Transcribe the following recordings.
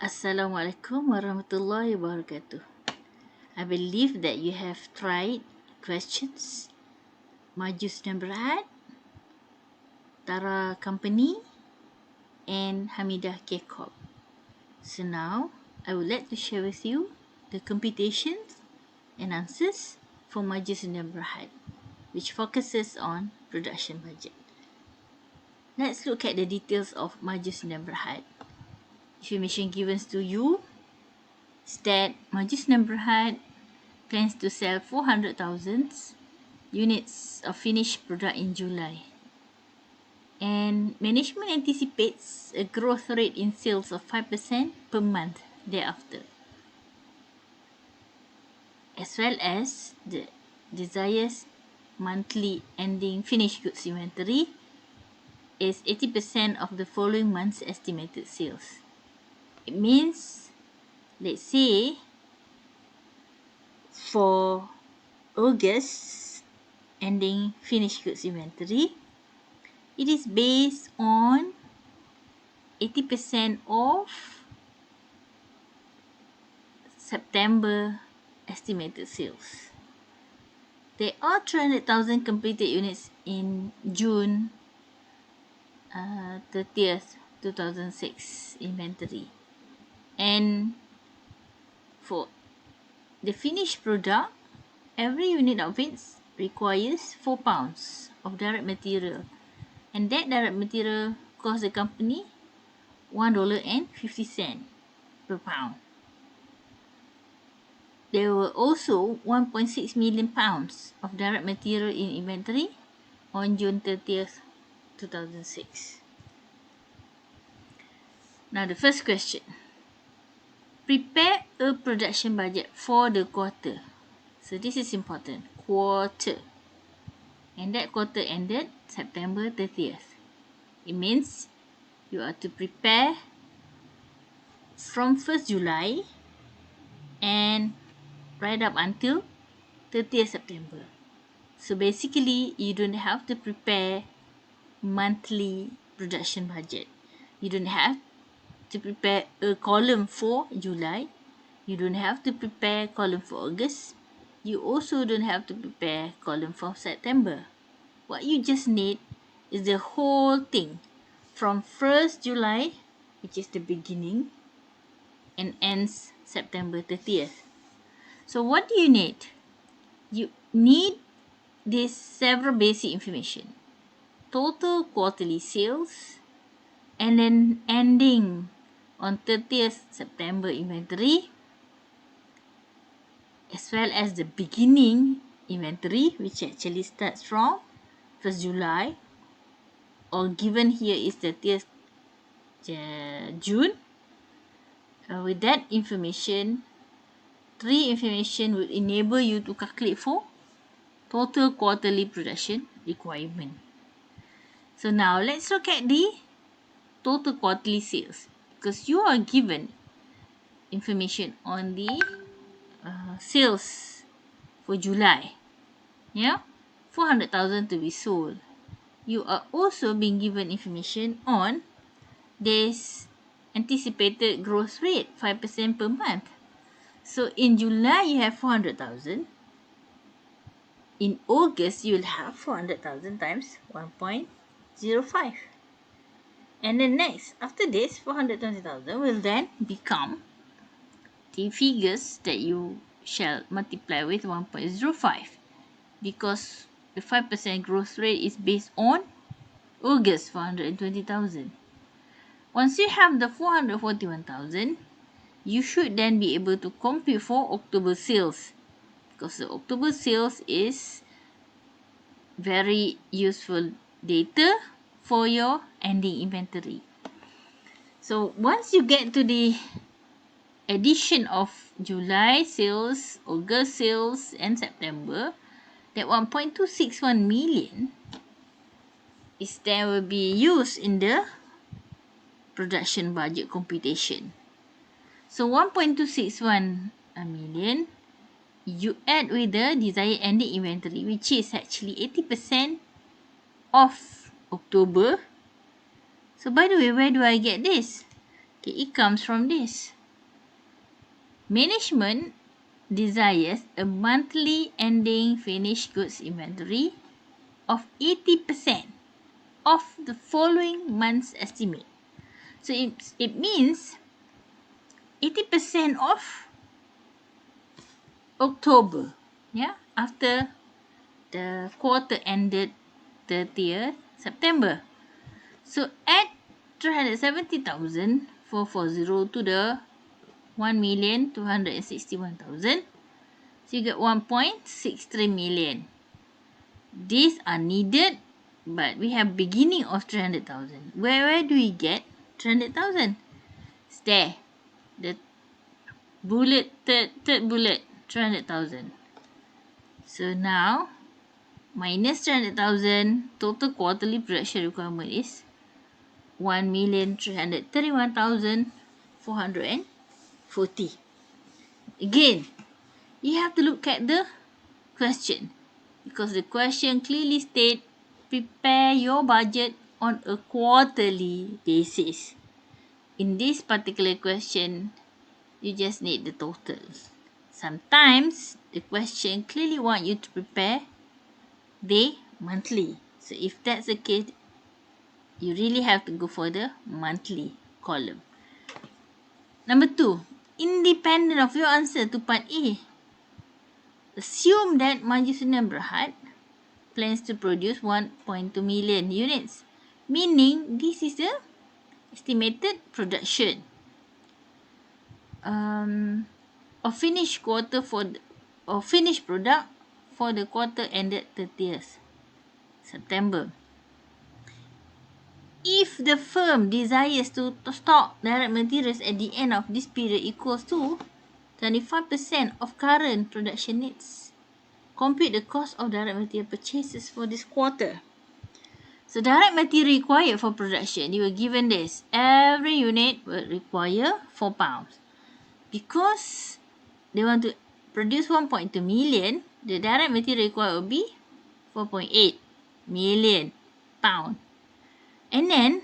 Assalamualaikum warahmatullahi wabarakatuh. I believe that you have tried questions Maju Sdn Bhd, Tara Company and Hamidah K Corp. So now I would like to share with you the computations and answers for Maju Sdn Bhd, which focuses on production budget. Let's look at the details of Maju Sdn Bhd. Information given to you is that Maju Sdn Bhd plans to sell 400,000 units of finished product in July. And management anticipates a growth rate in sales of 5% per month thereafter, as well as the desired monthly ending finished goods inventory is 80% of the following month's estimated sales. It means, let's say, for August ending finished goods inventory, it is based on 80% of September estimated sales. There are 300,000 completed units in June 30th, 2006 inventory. And for the finished product, every unit of it requires 4 pounds of direct material. And that direct material costs the company $1.50 per pound. There were also 1.6 million pounds of direct material in inventory on June 30th, 2006. Now the first question. Prepare a production budget for the quarter. So this is important. Quarter. And that quarter ended September 30th. It means you are to prepare from 1st July and right up until 30th September. So basically, you don't have to prepare monthly production budget. You don't have to prepare a column for July. You don't have to prepare column for August. You also don't have to prepare column for September. What you just need is the whole thing from 1st July, which is the beginning, and ends September 30th. So what do you need? You need these several basic information. Total quarterly sales, and then ending on 30th September inventory, as well as the beginning inventory, which actually starts from 1st July, or given here is 30th June. With that information, 3 information will enable you to calculate for total quarterly production requirement. So now let's look at the total quarterly sales, because you are given information on the sales for July. Yeah, 400,000 to be sold. You are also being given information on this anticipated growth rate, 5% per month. So in July, you have 400,000. In August, you'll have 400,000 times 1.05. And then next, after this, 420,000 will then become the figures that you shall multiply with 1.05, because the 5% growth rate is based on August 420,000. Once you have the 441,000, you should then be able to compute for October sales, because the October sales is very useful data for your ending inventory. So once you get to the addition of July sales, August sales, and September, that 1.261 million is then will be used in the production budget computation. So 1.261 million, you add with the desired ending inventory, which is actually 80% of October. So by the way, where do I get this? Okay, it comes from this. Management desires a monthly ending finished goods inventory of 80% of the following month's estimate. So it means 80% of October, yeah, after the quarter ended 30th September. So add 370,440 to the 1,261,000. So you get 1.63 million. These are needed, but we have beginning of 300,000. Where do we get 300,000? It's there. The bullet, third bullet, 300,000. So now, minus 300,000, total quarterly production requirement is 1,331,440. Again, you have to look at the question, because the question clearly states prepare your budget on a quarterly basis. In this particular question, you just need the total. Sometimes the question clearly want you to prepare the monthly. So if that's the case, you really have to go for the monthly column. Number 2, independent of your answer to part A, assume that Maju Sdn Bhd plans to produce 1.2 million units, meaning this is the estimated production of finished product for the quarter ended 30th September. If the firm desires to stock direct materials at the end of this period equals to 25% of current production needs, compute the cost of direct material purchases for this quarter. So direct material required for production, you were given this. Every unit will require 4 pounds. Because they want to produce 1.2 million, the direct material required will be 4.8 million pound. And then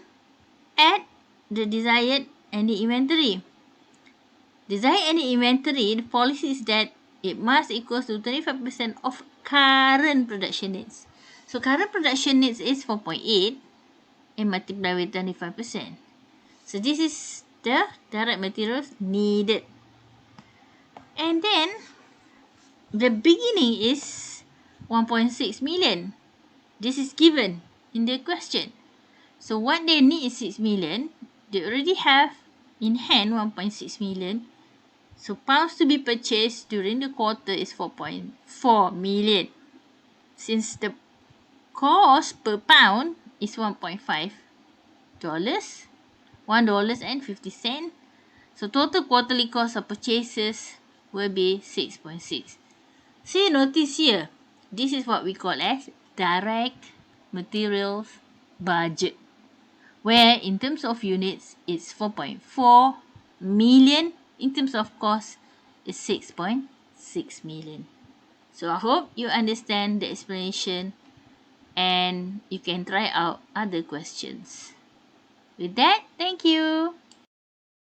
add the desired ending inventory. Desired ending inventory, the policy is that it must equal to 25% of current production needs. So current production needs is 4.8 and multiply with 25%. So this is the direct materials needed. And then the beginning is 1.6 million. This is given in the question. So what they need is 6 million. They already have in hand 1.6 million. So pounds to be purchased during the quarter is 4.4 million. Since the cost per pound is $1.5, $1.50. So total quarterly cost of purchases will be 6.6. See, notice here, this is what we call as direct materials budget, where in terms of units, it's 4.4 million. In terms of cost, it's 6.6 million. So I hope you understand the explanation and you can try out other questions. With that, thank you.